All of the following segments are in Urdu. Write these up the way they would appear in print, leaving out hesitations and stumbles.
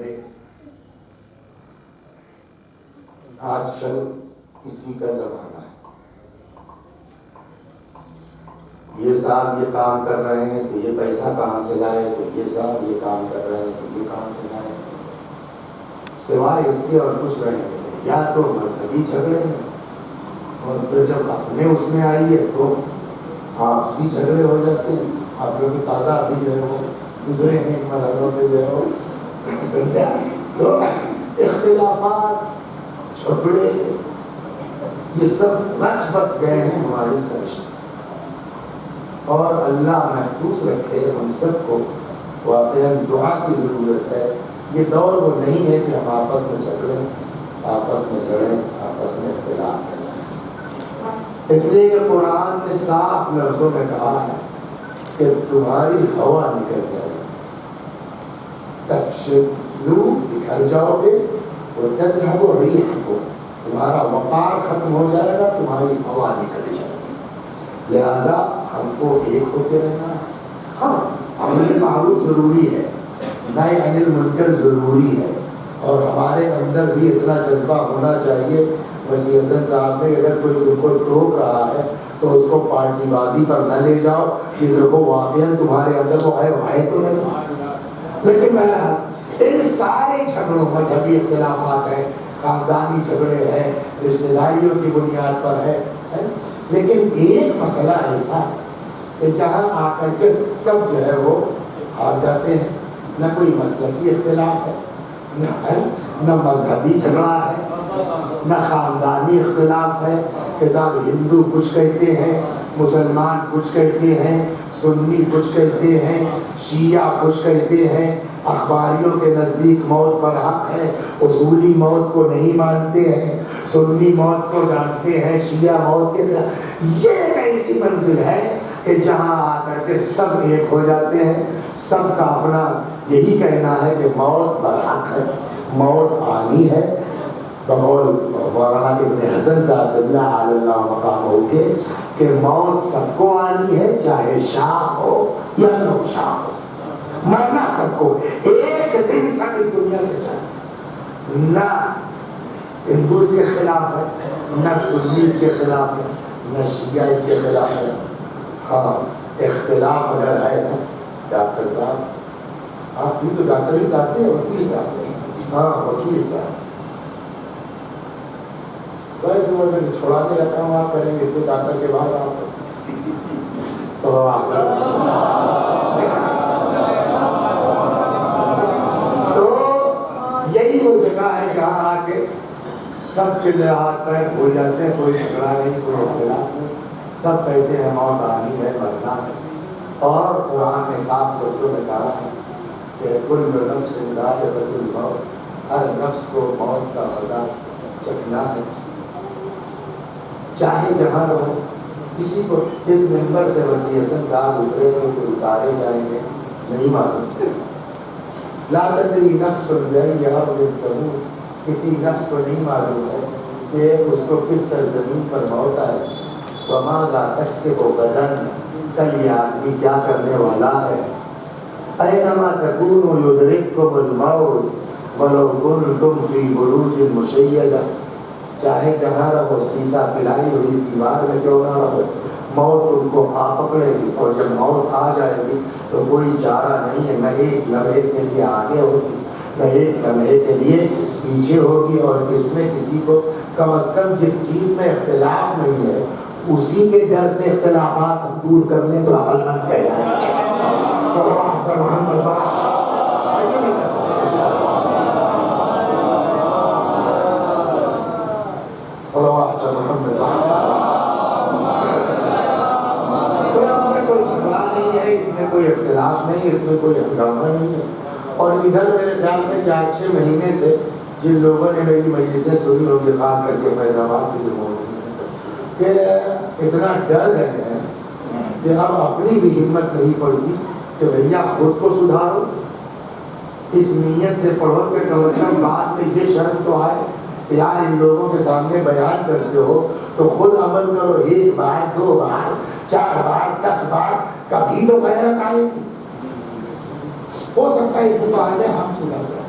جھگڑے آج کل اسی کا زمانہ ہے. یہ صاحب یہ کام کر رہے ہیں تو یہ پیسہ کہاں سے لائے, تو یہ صاحب یہ کام کر رہے ہیں تو یہ کہاں سے لائے, سوائے اس کے اور کچھ رہے ہیں. یا تو مذہبی جھگڑے ہیں, اور پھر جب اپنے اس میں آئی ہے تو آپسی جھگڑے ہو جاتے ہیں. آپ لوگ تازہ ابھی جو ہے وہ گزرے ہیں مرحلوں سے جو ہے وہ سمجھا. تو اختلافات جھگڑے یہ سب رچ بس گئے ہیں ہماری سرشت, اور اللہ محفوظ رکھے ہم سب کو. واقعا دعا کی ضرورت ہے. یہ دور وہ نہیں ہے کہ ہم آپس میں جھگڑیں, آپس میں لڑیں, آپس میں اختلاف کریں. اس لیے کہ قرآن نے صاف لفظوں میں کہا ہے کہ تمہاری ہوا نکل جائے گی, تفشلو بکھر جاؤ گے, وتذهب ريحكم, تمہارا وقار ختم ہو جائے گا, تمہاری ہوا نکل جائے گی. لہذا ہم کو ایک ہوتے رہنا ہے. ہاں امر معروف ضروری ہے, نہی عن المنکر ضروری ہے, اور ہمارے اندر بھی اتنا جذبہ ہونا چاہیے. وسیع حسن صاحب نے اگر کوئی تم کو ٹوک رہا ہے تو اس کو پارٹی بازی پر نہ لے جاؤ کہ دیکھو واقعا تمہارے اندر وہ ہے تو نہیں. لیکن میں ان سارے جھگڑوں, مذہبی اختلافات ہیں, خاندانی جھگڑے ہیں, رشتہ داریوں کی بنیاد پر ہے, لیکن ایک مسئلہ ایسا ہے کہ جہاں آ کر کے سب جو ہے وہ ہار جاتے ہیں. نہ کوئی مسلکی اختلاف ہے, نہ مذہبی جھگڑا ہے, نہ خاندانی اختلاف ہے کہ صاحب ہندو کچھ کہتے ہیں, مسلمان کچھ کہتے ہیں, سنی کچھ کہتے ہیں, شیعہ کچھ کہتے ہیں. اخباریوں کے نزدیک موت پر حق ہے, اصولی موت کو نہیں مانتے ہیں, سنی موت کو جانتے ہیں, شیعہ موت کے. یہ ایک ایسی منزل ہے کہ جہاں آ کر کے سب ایک ہو جاتے ہیں. سب کا اپنا یہی کہنا ہے کہ موت برحق ہے, موت آنی ہے. بقول مولانا ابن حسن صاحب اللہ علیہ مقامہ کے کہ موت سب کو آنی ہے, چاہے شاہ ہو یا نو شاہ ہو, مرنا سب کو. ایک دن سب اس دنیا سے جائے. نہ ہندو اس کے خلاف ہے, نہ سنی اس کے خلاف ہے, نہ شیعہ اس کے خلاف ہے. ہاں اختلاف اگر ہے نا ڈاکٹر صاحب, آپ بھی تو ڈاکٹر ہی صاحب تھے, وکیل صاحب تھے. ہاں وکیل صاحب, ویسے وہ چھوڑانے کا کام آپ کریں گے, اس کے ڈاکٹر کے بعد آپ سوال. تو یہی وہ جگہ ہے جہاں آ کے سب کے ہاتھ پیر بھول جاتے ہیں. کوئی جھگڑا نہیں, کوئی اختلاف نہیں, سب کہتے ہیں موت آنی ہے, مرنا ہے. اور قرآن نے صاف لفظوں میں کہا ہے کہ کل نفس ذائقۃ الموت, ہر نفس کو موت کا مزہ چکھنا ہے, چاہے جہاں رہو. کسی کو اس ممبر سے وسیع حسن صاحب اترے گے تو اتارے جائیں گے نہیں معلوم. لا تدری نفس بأی ارض تموت, کسی نفس کو نہیں معلوم ہے کہ اس کو کس سرزمین پر موت آئے. وماذا تکسب غدا, کل یہ آدمی کیا کرنے والا ہے. اینما تکونوا یدرککم الموت ولو کنتم فی بروج مشیدہ, چاہے جہاں رہو, سیسا پلائی ہوئی دیوار میں کیوں نہ رہو, موت تم کو آ پکڑے گی. اور جب موت آ جائے گی تو کوئی چارہ نہیں ہے, نہ ایک لمحے کے لیے آگے ہوگی, نہ ایک لمحے کے لیے پیچھے ہوگی. اور اس میں کسی کو کم از کم جس چیز میں اختلاف نہیں ہے اسی کے ڈر سے اختلافات ہم دور کرنے کو عقل مند کہتے ہیں. کوئی اختلاف نہیں, اس میں کوئی ہنگامہ نہیں ہے. اور ادھر میرے خیال میں 4-6 مہینے سے جن لوگوں نے میری مجلسیں سنی ہوگی, خاص کر کے فیض آباد کی جو موجود ہیں, کہ اتنا ڈر رہے ہیں کہ اب اپنی بھی ہمت نہیں پڑتی کہ بھیا خود کو سدھارو. اس نیت سے پڑھو کہ کم از کم بعد میں یہ شرم تو آئے کہ یار ان لوگوں کے سامنے بیان کرتے ہو تو خود عمل کرو. 1 بار 2 بار 4 بار 10 بار, کبھی تو غیرت آئے گی. ہو سکتا ہے اسے تو آ جائے, ہم سدھر جائیں.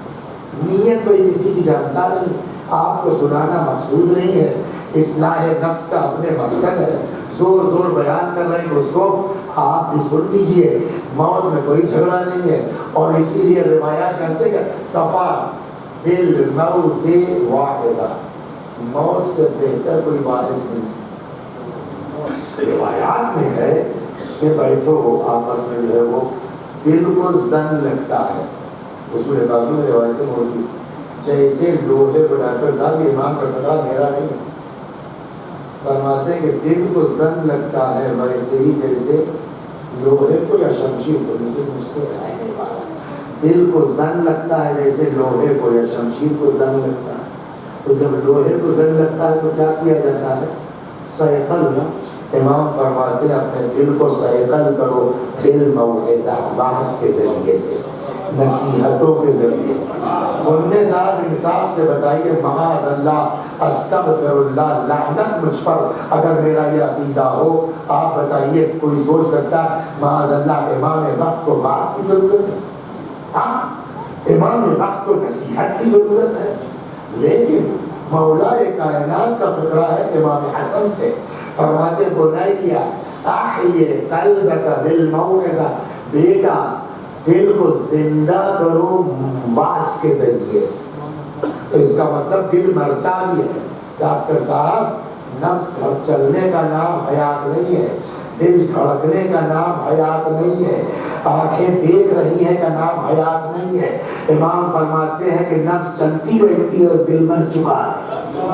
نیت کوئی کسی کی جانتا نہیں، آپ کو سنانا مقصود نہیں ہے، اصلاح نفس کا اپنے مقصد ہے، زور زور بیان کر رہے ہیں اس کو آپ بھی سن لیجئے، موت میں کوئی جھگڑا نہیں ہے، اور اسی لیے روایات کہتے ہیں کہ کفا بالموت واحدہ، موت سے بہتر کوئی باعث نہیں ہے۔ روایات میں ہے کہ بیٹھو آپس میں جو ہے وہ دل کو زن لگتا ہے، اس میں کافی میں روایتیں موجود، جیسے لوہے کو ڈاکٹر صاحب یہ امام کا فتویٰ میرا نہیں ہے، فرماتے ہیں کہ دل کو زن لگتا ہے ویسے ہی جیسے لوہے کو یا شمشیر کو، جسے مجھ سے رہنے والا دل کو زن لگتا ہے جیسے لوہے کو یا شمشیر کو زن لگتا ہے، تو جب لوہے کو زن لگتا ہے تو کیا کیا جاتا ہے؟ سیقل نا، امام فرماتے ہیں اپنے دل کو سیقل کرو بالموعظہ، وعظ کے ذریعے سے، نصیحتوں کے ذریعے سے۔ اننے صاحب انصاف سے بتائیے، معاذ اللہ استغفر اللہ، لعنت مجھ پر اگر میرا یہ عقیدہ ہو، آپ بتائیے کوئی سوچ سکتا ہے معاذ اللہ امام وقت کو وعظ کی ضرورت ہے؟ ہاں، امام وقت کو نصیحت کی ضرورت ہے، لیکن مولا کائنات کا فقرہ ہے امام حسن سے، فرماتے بنیا احیِ قلبک بالموعظہ، بیٹا دل کو زندہ کرو وعظ کے ذریعے سے۔ تو اس کا مطلب دل مرتا بھی ہے ڈاکٹر صاحب، نفس چلنے کا نام حیات نہیں ہے، دل دھڑکنے کا نام حیات نہیں ہے، آنکھیں دیکھ رہی ہیں کا نام حیات نہیں ہے۔ امام فرماتے ہیں کہ نفس چلتی رہتی ہے اور دل مر چکا ہے،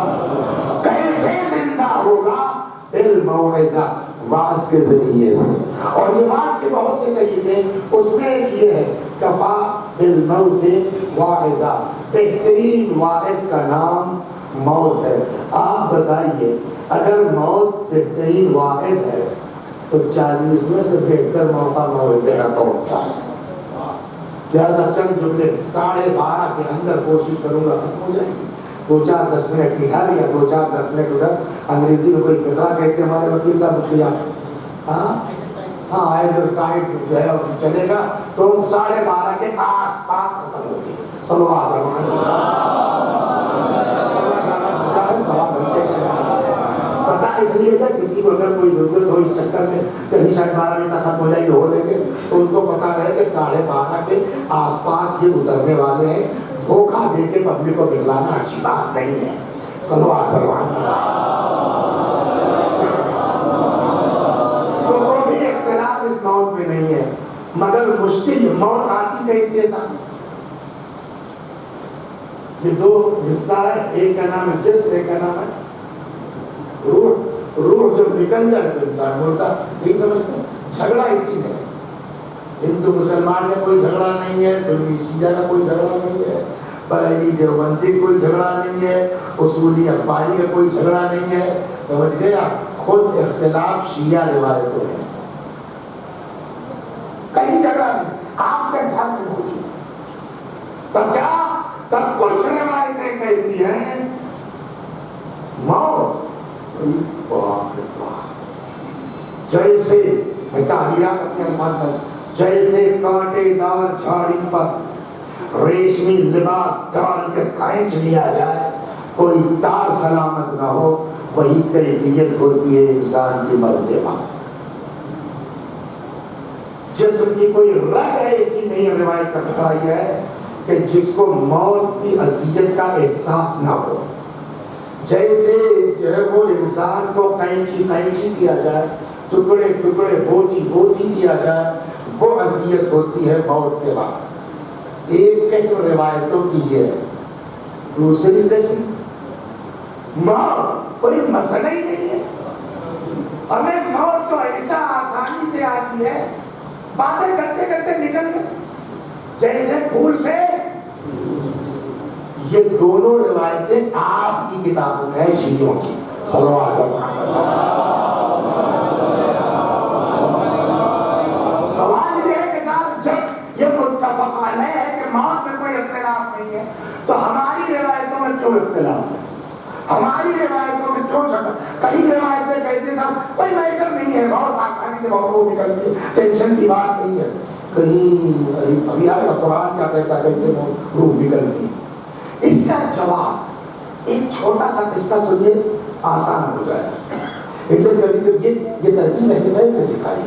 کیسے زندہ ہوگا؟ بالموعظہ، وعظ کے ذریعے سے۔ اور یہ وعظ کے بہت سے طریقے، اس میں ایک یہ ہے کفا بالموت واعظہ، بہترین واعظ کا نام موت ہے۔ آپ بتائیے اگر موت بہترین واعظ ہے تو 40 میں سے بہتر موقع موعظے کا کون سا ہے؟ لہٰذا چند جملے 12:30 کے اندر کوشش کروں گا ختم ہو جائے گی، 2-4-10 منٹ ادھر یا 2-4-10 منٹ ادھر۔ انگریزی میں کوئی فقرہ کہتے ہیں ہمارے وکیل صاحب، مجھ کو یاد، ہاں ادھر سائڈ جو ہے چلے گا تو 12:30 کے آس پاس ختم ہوگی۔ صلوات پتا اس لیے کہ کسی کو اگر کوئی ضرورت ہو اس چکر میں کبھی شاید 12 بجے تک ختم ہو جائے گی، ہو لیں گے تو ان کو پتا رہے کہ 12:30 کے آس پاس یہ اترنے والے ہیں، دھوکہ دے کے پبلک کو بٹلانا اچھی بات نہیں ہے۔ صلوات پروان تو کوئی اختلاف اس موت میں نہیں ہے، مگر مشکل موت آتی کیسی ہے صاحب؟ یہ دو حصہ ہے، ایک کا نام ہے جسم، ایک کا نام ہے روح۔ روح جب نکل جائے تو انسان مردہ، نہیں سمجھتے؟ جھگڑا اسی میں، ہندو مسلمان میں کوئی جھگڑا نہیں ہے، سنی شیعہ کا کوئی جھگڑا نہیں ہے، بریلی دیوبندی کوئی جھگڑا نہیں ہے، اصولی اخباری کا کوئی جھگڑا نہیں ہے، سمجھ گئے آپ؟ خود اختلاف شیعہ روایتوں میں، کہیں جھگڑا نہیں، آپ کے گھر میں موجود ہے۔ تب کیا؟ تب کچھ روایتیں کہتی ہیں موت جیسے تعبیرات اپنے الفاظ پر، جیسے کانٹے دار جھاڑی پر ریشمی لباس ڈال کے کھینچ لیا جائے کوئی تار سلامت نہ ہو، وہی کیفیت ہوتی ہے انسان کی مرتے وقت۔ جسم کی کوئی رگ ایسی نہیں، روایت کا خطرہ یہ ہے کہ جس کو موت کی اذیت کا احساس نہ ہو۔ جیسے جو ہے وہ انسان کو قینچی کیا جائے، ٹکڑے ٹکڑے بوٹی کیا جائے، وہ اذیت ہوتی ہے موت کے بعد۔ ایک قسم روایتوں کی یہ ہے، دوسری قسم موت کوئی مسئلہ ہی نہیں ہے، ہمیں موت تو ایسا آسانی سے آتی ہے، باتیں کرتے کرتے نکل گئے جیسے پھول سے۔ یہ دونوں روایتیں آپ کی کتابوں میں ہیں، شیعوں کی۔ صلوات سوال یہ ہے کہ صاحب جب یہ متفق علیہ ہے کہ موت میں کوئی اختلاف نہیں ہے تو ہماری روایتوں میں کیوں اختلاف ہے؟ ہماری روایتوں میں کیوں جھگڑا؟ کئی روایتیں کہتے صاحب کوئی میٹر نہیں ہے، بہت آسانی سے بہت نکلتی ہے، ٹینشن کی بات نہیں ہے۔ کہیں ابھی آیا قرآن کیا کہتا ہے کیسے روح نکلتی ہے، اس کا جواب ایک چھوٹا سا قصہ سنیے، آسان ہو جائے گا۔ لیکن کبھی کبھی یہ ترکیب اہل نے سکھائی،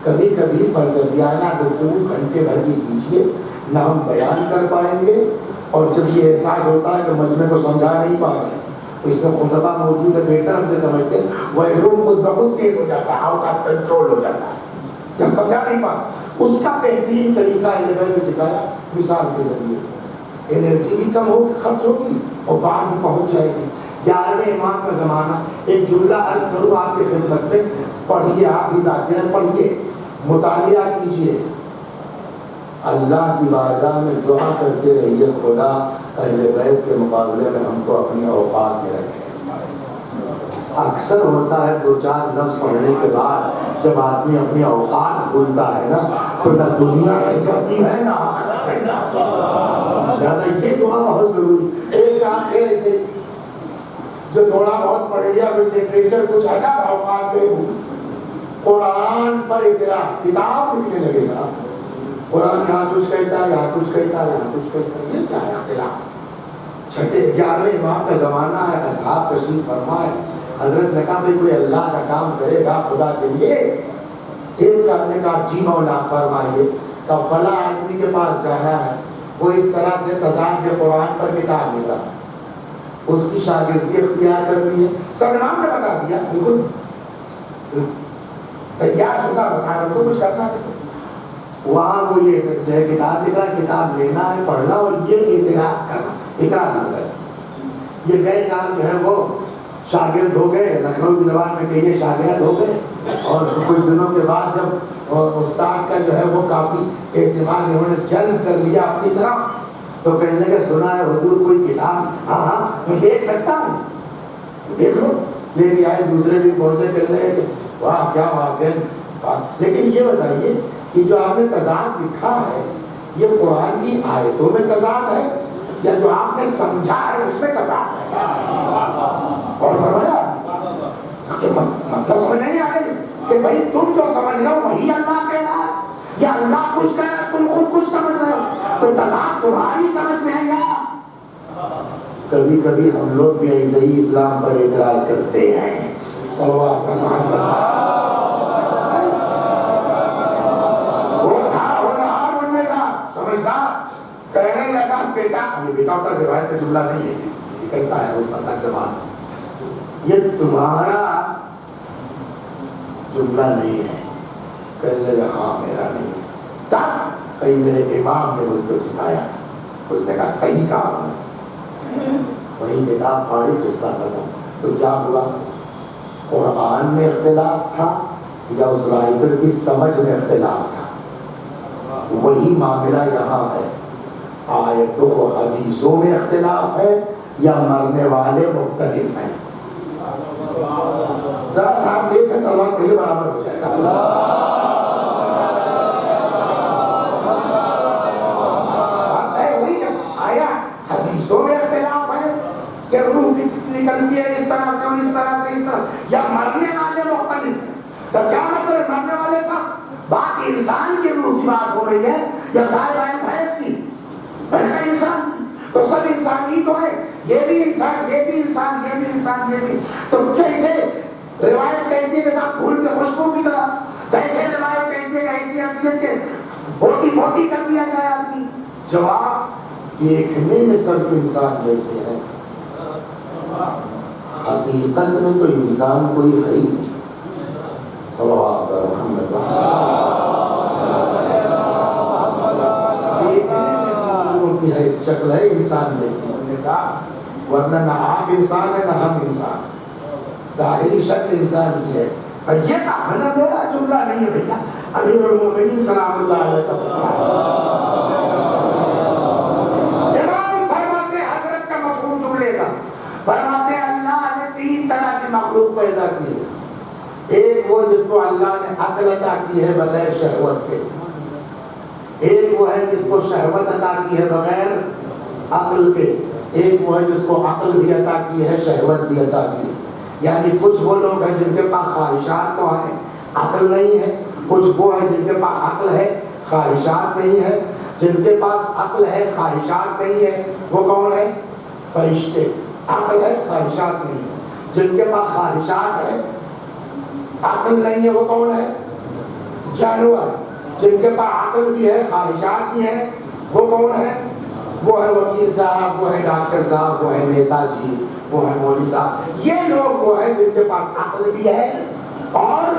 کبھی کبھی فلسفیانہ گفتگو گھنٹے بھر کی کیجیے، نہ ہم بیان کر پائیں گے، اور جب یہ احساس ہوتا ہے کہ مجمع کو سمجھا نہیں پا رہے تو اس میں خطبہ موجود ہے، بہتر ہم سے سمجھتے ہیں، وہ روم خود بخود تیز ہو جاتا ہے، آؤٹ آف کنٹرول ہو جاتا ہے جب سمجھا نہیں پا۔ اس کا بہترین طریقہ نے سکھایا مثال کے ذریعے سے، انرجی بھی کم ہو خرچ ہوگی اور بات بھی پہنچ جائے گی۔ 11ویں امام کا زمانہ، ایک جملہ عرض کروں آپ کی خدمت میں، پڑھیے، آپ بھی ذاکرین پڑھیے، مطالعہ کیجیے، اللہ کی بارگاہ میں دعا کرتے رہیے، خدا اہل بیت کے مقابلے میں ہم کو اپنی اوقات میں رکھے۔ اکثر ہوتا ہے 2-4 لفظ پڑھنے کے بعد جب آدمی اپنی اوقات بھولتا ہے نا، تو نہ دنیا رہ جاتی ہے نہ آخرت رہ جاتی ہے۔ لہٰذا یہ دعا بہت ضروری۔ ایک صاحب تھے ایسے جو تھوڑا بہت پڑھ لیا، پھر لٹریچر کچھ ادب اوقات گئے، قرآن پر اعتراض، کتاب لکھنے لگے صاحب، قرآن یہاں کچھ کہتا ہے، یہاں کچھ کہتا ہے، یہاں کچھ کہتا ہے، یہ کیا ہے اختلاف؟ 11ویں امام کا زمانہ ہے، اصحاب تشریف فرما ہے، حضرت نے کہا بھائی کوئی اللہ کا کام کرے گا خدا کے لیے، ایک کرنے کا جی مولا فرمائیے، کہ فلاں آدمی کے پاس جانا ہے، وہ اس طرح سے تضاد قرآن پر کتاب لکھ رہا، اس کی شاگردی اختیار کر لی ہے، سب امام نے بتا دیا، بالکل تیار شدہ مسائل کو کچھ کرنا نہیں، وہاں وہ یہ کتاب لکھ رہا، کتاب لینا ہے، پڑھنا اور یہ اعتراض کرنا، اقرار نہ کرنا۔ یہ گئے صاحب جو ہے وہ شاگرد ہو گئے، لکھنؤ کی زبان میں کہیے شاگرد ہو گئے، اور کچھ دنوں کے بعد جب استاد کا جو ہے وہ کافی اعتماد انہوں نے جلب کر لیا اپنی طرف، تو کہنے لگے سنا ہے حضور کوئی کتاب؟ ہاں ہاں میں دیکھ سکتا ہوں، دیکھ لو، لے کے آئے، دوسرے دن پہنچے، کہنے لگے کہ واہ کیا بات ہے۔ لیکن یہ بتائیے کہ جو آپ نے تضاد لکھا ہے یہ قرآن کی آیتوں میں تضاد ہے یا جو آپ نے سمجھا ہے اس میں تضاد ہے؟ اور فرمایا مطلب سمجھ نہیں آئے کہ بھائی تم جو سمجھ رہے ہو وہی اللہ کہہ رہا ہے یا اللہ کچھ کہہ رہا ہے، تم خود کچھ سمجھ رہے ہو، تو تضاد تمہاری سمجھ میں ہے یا؟ کبھی کبھی ہم لوگ بھی ایسے ہی اسلام پر اعتراض کرتے ہیں، صلوات اللہ۔ کہنے لگا بیٹا، یہ بیٹا کا روایت کا جملہ نہیں ہے، یہ کہتا ہے اس پر زبان، یہ تمہارا جملہ نہیں ہے۔ کہنے لگا ہاں میرا نہیں ہے۔ تب کئی میرے امام نے اس کو سکھایا، اس نے کہا صحیح کہا، وہی کتاب پڑھی، قصہ ختم۔ تو کیا ہوا؟ قرآن میں اختلاف تھا یا اس رائٹر کی سمجھ میں اختلاف تھا؟ وہی معاملہ یہاں ہے، آیتوں و حدیثوں میں اختلاف ہے یا مرنے والے مختلف ہیں؟ ذرا صاحب لے کے سلوات پڑھیے، برابر ہو جائے گا۔ بات ہے وہی کہ آیا حدیثوں میں اختلاف ہے کہ روح نکلتی ہے اس طرح سے اور اس طرح سے اس طرح، یا مرنے والے مختلف ہیں؟ تو کیا مطلب ہے مرنے والے صاحب؟ بات انسان کی روح کی بات ہو رہی ہے یا گائے بھینس کی؟ انسان کی تو سب انسان ہی تو ہے، یہ بھی انسان، یہ بھی انسان، یہ بھی انسان، یہ بھی، تو کیسے روایت کہتی ہے کہ صاحب پھول کے خوشبو کی طرح، کیسے روایت کہتی ہے کہ ایسی حیثیت کے بوٹی بوٹی کر دیا جائے آدمی؟ جواب دیکھنے میں سب انسان جیسے ہے، حقیقت میں تو انسان کوئی ہے ہی نہیں۔ صلوات محمد کی ہے شکل ہے انسان جیسی، ورنہ نہ آپ انسان ہے نہ ہم انسان، ظاہری شکل انسان کی ہے۔ اور یہ کہا میرا جملہ نہیں ہے بھیا، امیر المومنین سلام اللہ علیہ کا امام فرماتے، حضرت کا مفہوم جملے کا فرماتے اللہ نے 3 طرح کی مخلوق پیدا کی ہے۔ ایک وہ جس کو اللہ نے عقل عطا کی ہے بغیر شہوت کے، ایک وہ ہے جس کو شہوت عطا کی ہے بغیر عقل کے، ایک وہ ہے جس کو عقل بھی عطا کی ہے شہوت بھی عطا کی ہے۔ یعنی کچھ وہ لوگ ہیں جن کے پاس خواہشات تو ہیں، عقل نہیں ہے، کچھ وہ ہیں جن کے پاس عقل ہے، خواہشات نہیں ہے۔ جن کے پاس عقل ہے خواہشات نہیں ہے وہ کون ہے؟ فرشتے. عقل ہے خواہشات نہیں ہے. جن کے پاس خواہشات ہے عقل نہیں ہے وہ کون ہے؟ جانور. جن کے پاس عقل بھی ہے خواہشات بھی ہیں وہ کون ہے؟ وہ ہے وکیل صاحب، وہ ہے ڈاکٹر صاحب، وہ ہے نیتا جی، وہ ہے مولوی صاحب. یہ لوگ وہ ہیں جن کے پاس عقل بھی ہے اور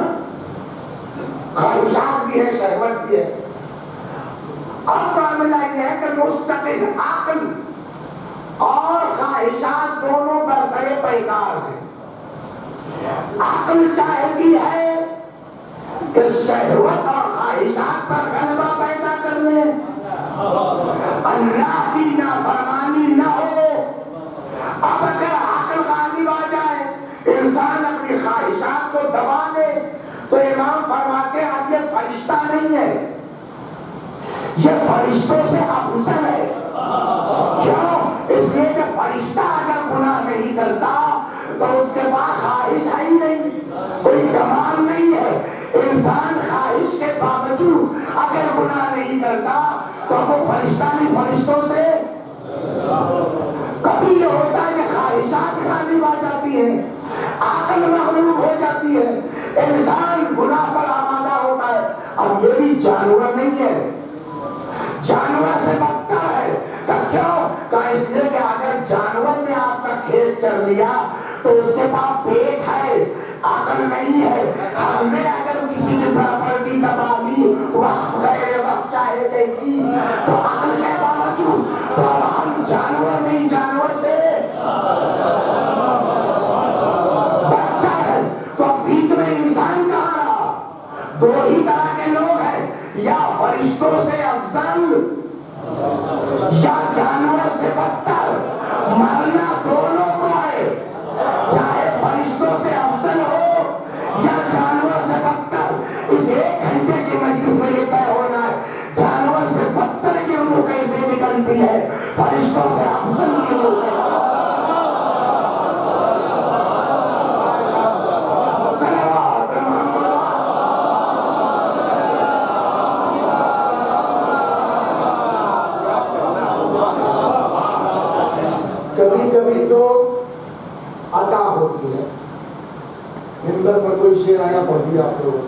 خواہشات بھی ہے، شہوت بھی ہے. اب معاملہ یہ ہے کہ مستقل عقل اور خواہشات دونوں برسرے پیکار ہیں. عقل چاہتی ہے کہ شہوت اور خواہشات پر غلبہ پیدا کر لیں، اللہ کی نافرمانی نہ ہو. اب اگر عقل غالب آ جائے، انسان اپنی خواہشات کو دبا دے، تو امام فرماتے ہیں اب یہ فرشتہ نہیں ہے، یہ فرشتوں سے افضل ہے. کیوں؟ اس لیے کہ فرشتہ اگر گناہ نہیں کرتا تو اس کے بعد خواہش ہے ہی نہیں، کوئی کمال نہیں ہے. انسان خواہش کے باوجود اگر گناہ نہیں کرتا تو وہ فرشتہ نہیں، فرشتوں سے. کبھی یہ ہوتا ہے کہ خواہشات غالب آ جاتی ہیں، عقل مغلوب ہو جاتی ہے، انسان گناہ پر آمادہ ہوتا ہے. اب یہ بھی جانور نہیں ہے، جانور سے بدتر ہے. کیوں؟ کہ اس لیے کہ اگر جانور نے آپ کا کھیت چر لیا تو اس کے پاس پیٹ ہے، عقل نہیں ہے. ہم نے اگر کسی کی پراپرٹی دبا لی، وقت غیر وقت چاہے جیسی، تو عقل کے باوجود تو ہم جانور نہیں، جانور سے بدتر ہے. تو بیچ میں انسان کہاں رہا؟ دو ہی طرح کے لوگ ہیں، یا فرشتوں سے افضل یا جانور سے بدتر. مرنا دونوں کو ہے، چاہے فرشتوں سے افضل ہو یا جانور سے بدتر. اس 1 گھنٹے کی مجلس میں یہ طے ہونا ہے جانور سے بدتر کی روح کیسے نکلتی ہے، فرشتوں سے افضل کی روح کیسے. کبھی کبھی تو عطا ہوتی ہے، منبر پر کوئی شعر آیا پڑھ دیا آپ لوگوں.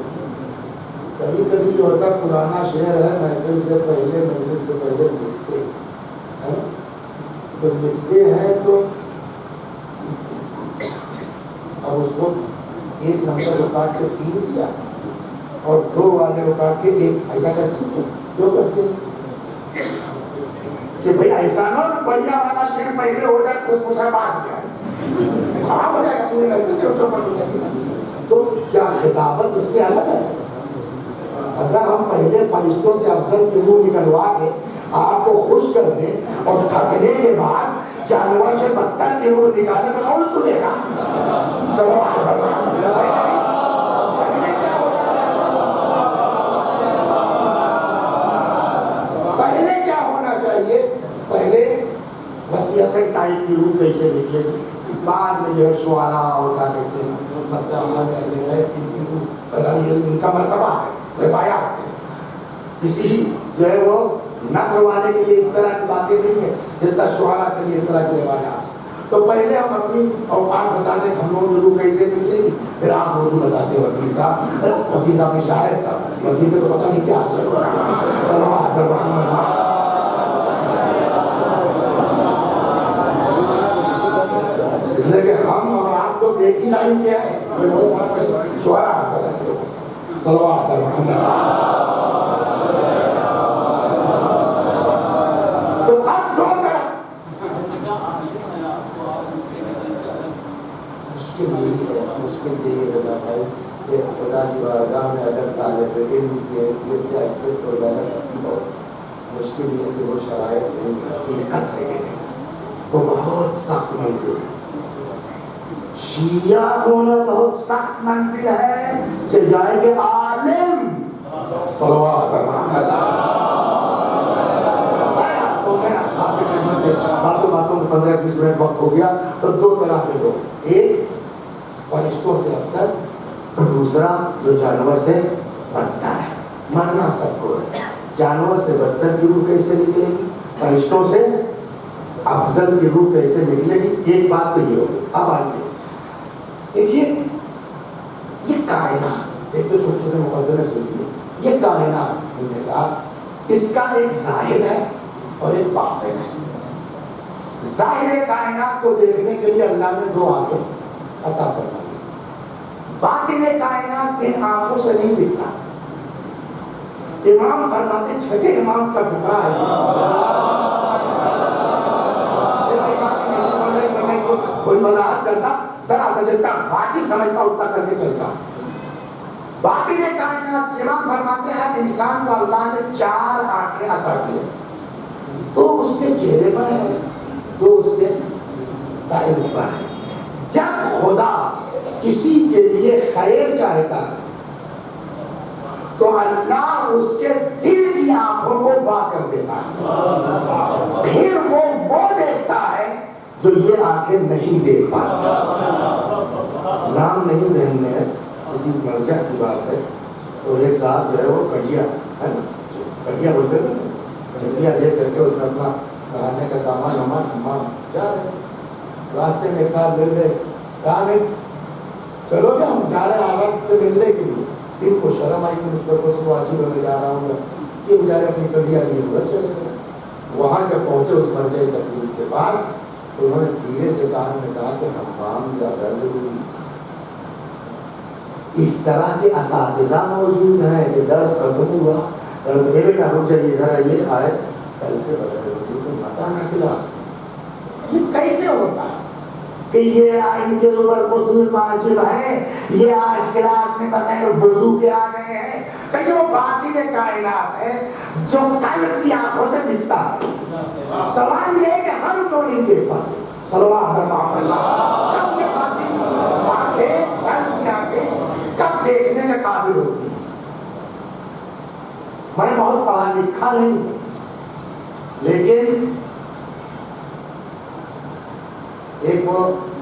کبھی کبھی یہ ہوتا ہے پرانا شعر ہے، محفل سے پہلے مجلس سے پہلے لکھتے ہیں تو لکھتے ہیں تو اب اس کو 1 نمبر کو کاٹ کے 3 کیا اور 2 والے کو کاٹ کے 1 ایسا کرتے ہیں جو کرتے ہیں کہ بھئی ایسا نہ بڑھیا والا شعر پہلے ہو جائے تو اس کو بات کیا خراب ہو جائے گا پورے لگتے چھوٹوں پر ہو جائے گا. تو کیا خطابت اس سے الگ ہے؟ اگر ہم پہلے فرشتوں سے افضل کی روح نکلوا کے آپ کو خوش کر دیں اور تھکنے کے بعد جانور سے بدتر کی روح نکالے تو کون سنے گا؟ پہلے کیا ہونا چاہیے؟ پہلے وسیع ٹائپ کی روح کیسے نکلے گی، بعد میں جو ہے شعراء اور کیا کہتے ہیں مطلب ان کا مرتبہ ہے روایات سے. کسی جو ہے وہ نثر والے کے لیے اس طرح کی باتیں نہیں ہیں جتنا شعراء کے لیے اس طرح کی روایات. تو پہلے ہم اپنی اوقات بتاتے ہیں ہم لوگ روح کیسے نکلے گی، پھر آپ موضوع بتاتے ہیں وکیل صاحب کے شاعر صاحب، وکیل کو تو پتہ نہیں کیا حاصل ہو رہا ہے. صلوات اللہ. لیکن ہم اور آپ تو ایک ہی لائن کیا ہے، شعراء صلوات اللہ. تو اب 2 طرح مشکل یہی رضا بھائی کہ خدا کی بارگاہ میں اگر طالب علم کی حیثیت سے ایکسپٹ ہو جانا بہت مشکل یہ ہے کہ وہ شرائط نہیں حقیقت ہے وہ بہت سخت منزل ہے. شیعہ ہونا بہت سخت منزل ہے کہ جائے گے عالم صلوات اللہ. باتوں میں 15-20 منٹ وقت ہو گیا. تو 2 طرح کے لوگ، ایک فرشتوں سے افضل، دوسرا جو جانور سے بدتر ہے. مرنا سب کو ہے جانور سے بدتر کی روح کیسے نکلے گی، فرشتوں سے افضل کی روح کیسے نکلے گی؟ ایک بات تو یہ ہوگی. اب آئیے دیکھیے یہ کائنات، ایک تو چھوٹے چھوٹے مقدمے سنیے. یہ کائنات ان کے ساتھ اس کا ایک ظاہر ہے اور ایک باطن ہے. ظاہر کائنات کو دیکھنے کے لیے اللہ نے 2 آنکھیں عطا فرمائی. باطن کائنات ان آنکھوں سے نہیں دکھتا. امام فرماتے، چھٹے امام کا فقرہ ہے، کوئی وضاحت کرتا ذرا سا جتنا واجب سمجھتا اتنا کر کے چلتا. باطن کائنات امام فرماتے ہیں انسان کو اللہ نے 4 آنکھیں عطا کی ہیں. 2 اس کے چہرے پر ہے، 2 اس کے قائل پر ہے. جب خدا کسی کے لیے خیر چاہتا ہے تو اللہ اس کے دل کی آنکھوں کو وا کر دیتا ہے، پھر وہ دیکھتا ہے جو یہ آنکھیں نہیں دیکھ پاتی. نام نہیں ذہن میں ہے، کسی مرجع کی بات ہے. تو ایک صاحب جو ہے وہ کٹیا ہے نا، کٹیا بولتے ہیں، کٹیا لے کر کے اس میں اپنا نہانے کا سامان ہمام جا رہے ہیں. راستے میں ایک صاحب مل گئے، کہا نہیں چلو کہ ہم جا رہے ہیں آواز سے ملنے کے لیے. ان کو شرم آئی کہ مجھ پر کچھ واجب میں جا رہا ہوں، یہ بیچارے اپنی کٹیا لیے ادھر چلے گئے. وہاں جب پہنچے اس مرجع تکلیف کے پاس تو انہوں نے دھیرے سے کان میں کہا کہ حمام زیادہ ضروری. اس طرح کے اساتذہ موجود ہیں کہ درس ختم ہوا اور بیٹا رک جائیے ذرا، یہ آئے کل سے بغیر وضو کے مت آنا کلاس. یہ کیسے ہوتا ہے کہ یہ ان کے اوپر غسل واجب ہے، یہ آج کلاس میں بغیر وضو کے آ گئے ہیں؟ کہ وہ باطن کائنات ہے جو قلب کی آنکھوں سے دکھتا ہے. سوال یہ ہے کہ ہم کیوں نہیں دیکھ پاتے؟ صلوات اللہ. کب یہ باطن آنکھیں، قلب کی آنکھیں کب دیکھنے کے قابل ہوتی ہیں؟ میں بہت پڑھا لکھا نہیں ہوں، لیکن ایک وہ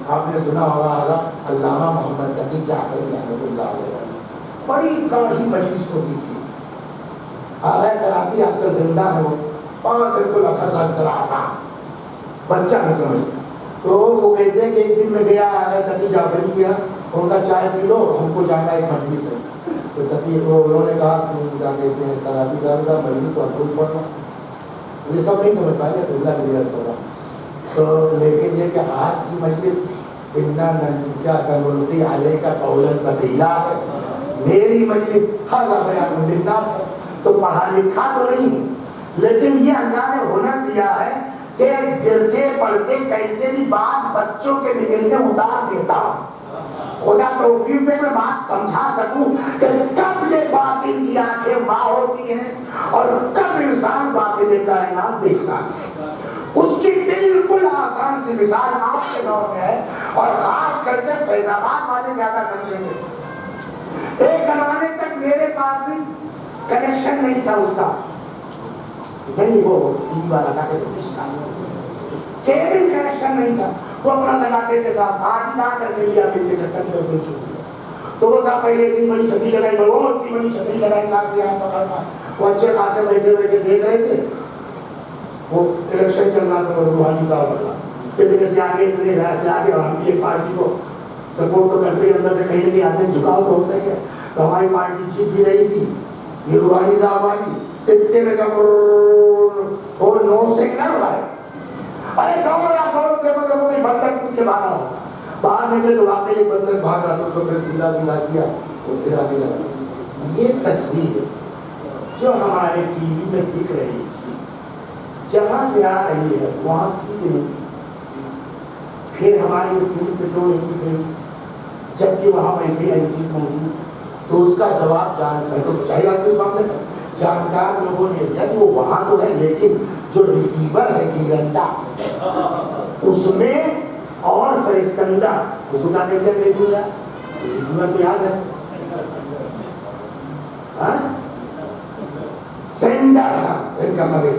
آپ نے سنا ہوگا علامہ محمد تقی جعفری رحمۃ اللہ علیہ، بڑی گاڑھی مجلس ہوتی تھی. حالانکہ کراتی آج کل زندہ ہے وہ، اور بالکل 18 سال کا آسان بچہ نہیں سمجھ. تو وہ کہتے ہیں کہ ایک دن میں گیا ہے تقی جعفری کیا، ان کا چائے پی لو، ہم کو جانا ایک مجلس ہے. تو تقی انہوں نے کہا کیا کہتے ہیں کراتی صاحب کا مجلس تو ہم کو پڑھنا، یہ سب نہیں سمجھ پائے تو اللہ کے لیے ہوگا. تو لیکن یہ کہ آپ کی مجلس کیا سنلقی علیہ کا قولا ثقیلا ہے، میری مجلس ھذا بیان للناس ہے. تو پڑھا لکھا تو نہیں ہوں، لیکن یہ اللہ نے ہنر دیا ہے کہ گرتے پڑھتے کیسے بھی بات بچوں کے دل میں اتار دیتا ہوں. خدا توفیق دے میں بات سمجھا سکوں کہ کب یہ باطن کی آنکھیں واہ ہوتی ہیں اور کب انسان باطن کائنات دیکھتا ہے. اس کی بالکل آسان سی مثال آج کے دور میں ہے، اور خاص کر کے فیض آباد والے زیادہ سمجھیں گے. ایک زمانے تک میرے پاس بھی کنیکشن نہیں تھا اس کا، نہیں وہ ٹی وی والا کا کیبل کنیکشن نہیں تھا، وہ اپنا لگاتے تھے. صاحب آج ہی کر کے لیا مل کے چکر میں بالکل شروع. تو وہ صاحب پہلے اتنی بڑی چھتری لگائی، بہت اتنی بڑی چھتری لگائی صاحب یہاں پکڑنا. وہ اچھے خاصے بیٹھے بیٹھے دیکھ رہے تھے، وہ الیکشن چل رہا تھا روحانی صاحب والا، اتنے سے آگے اتنے سے آگے، اور ہم بھی ایک پارٹی کو سپورٹ تو کرتے ہیں، اندر سے کہیں نہیں آتے جھکاؤ تو ہوتے ہیں. تو ہماری پارٹی جیت بھی رہی تھی، یہ روحانی صاحب والی اتنے میں جب اور 9 سیکنڈ لائے، ارے دوڑتے کوئی بندر کے بھاگا ہو، باہر نکلے تو واقعی ایک بندر بھاگ رہا تھا، اس کو پھر سیدھا سیدھا کیا تو پھر آگے لگا. یہ تصویر جو ہمارے ٹی وی میں دکھ رہی تھی، جہاں سے آ رہی ہے وہاں کی نہیں تھی، پھر ہماری اسکرین پہ کیوں نہیں دکھ رہی جبکہ وہاں ویسے ہی چیز موجود. تو اس کا جواب تو چاہیے آپ اس معاملے پر جانکار لوگوں نے دیا کہ وہ وہاں تو ہے، لیکن جو ریسیور ہے گیرندہ اس میں اور فرستندہ اس کا کہتے ہیں ریسیور تو یاد ہے سینڈر، سینڈ کرنا بھی.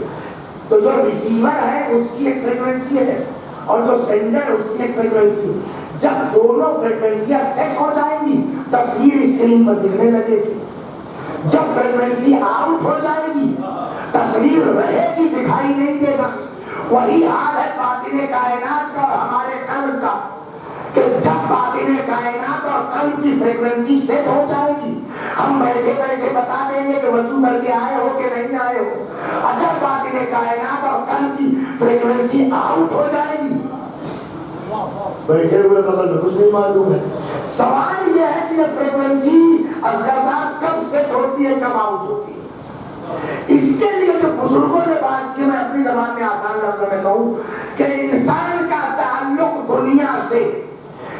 تو جو ریسیور ہے اس کی ایک فریکوینسی ہے اور جو سینڈر ہے اس کی ایک فریکوینسی. جب دونوں فریکوینسیاں سیٹ ہو جائیں گی تصویر اسکرین پر دکھنے لگے گی. جب فریکوینسی آؤٹ ہو جائے گی تصویر رہے گی دکھائی نہیں دے گا. وہی حال ہے باطن کائنات کا اور ہمارے قلب کا کہ جب باطن کائنات اور قلب کی فریکوینسی سیٹ ہو جائے گی ہم بیٹھے بیٹھے بتا دیں گے کہ وضو کر کے آئے ہو کہ نہیں آئے ہو. اگر باطن کائنات اور قلب کی فریکوینسی آؤٹ ہو جائے گی بیٹھے ہوئے بغل میں کچھ نہیں معلوم ہے. سوال یہ ہے کہ یہ فریکوینسی اصغر صاحب کب سیٹ ہوتی ہے کب آؤٹ ہوتی ہے. اس کے لیے جو بزرگوں نے بات کی میں اپنی زبان میں آسان لفظوں میں کہوں کہ انسان کا تعلق دنیا سے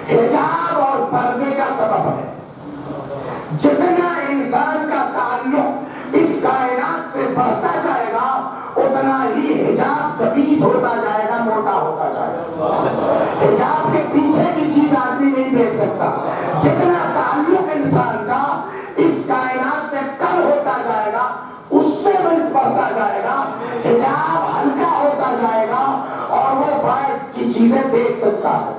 حجاب اور پردے کا سبب ہے. جتنا انسان کا تعلق اس کائنات سے بڑھتا جائے گا اتنا ہی حجاب دبیز ہوتا جائے گا موٹا ہوتا جائے گا. حجاب کے پیچھے کی چیز آدمی نہیں دیکھ سکتا. جتنا تعلق انسان کا اس کائنات سے کم ہوتا جائے گا اس سے بڑھتا جائے گا حجاب ہلکا ہوتا جائے گا اور وہ باہر کی چیزیں دیکھ سکتا ہے.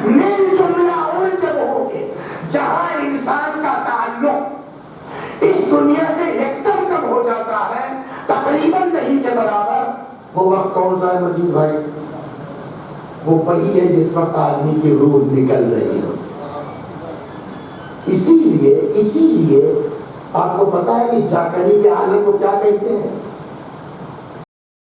مل جملہ ان جگہوں کے جہاں انسان کا تعلق اس دنیا سے ایک دم کم ہو جاتا ہے تقریباً نہیں کے برابر. وہ وقت کون سا ہے مجید بھائی؟ وہ وہی ہے جس وقت آدمی کی روح نکل رہی ہوتی. اسی لیے آپ کو پتا ہے کہ جاکنی کے عالم کو کیا کہتے ہیں؟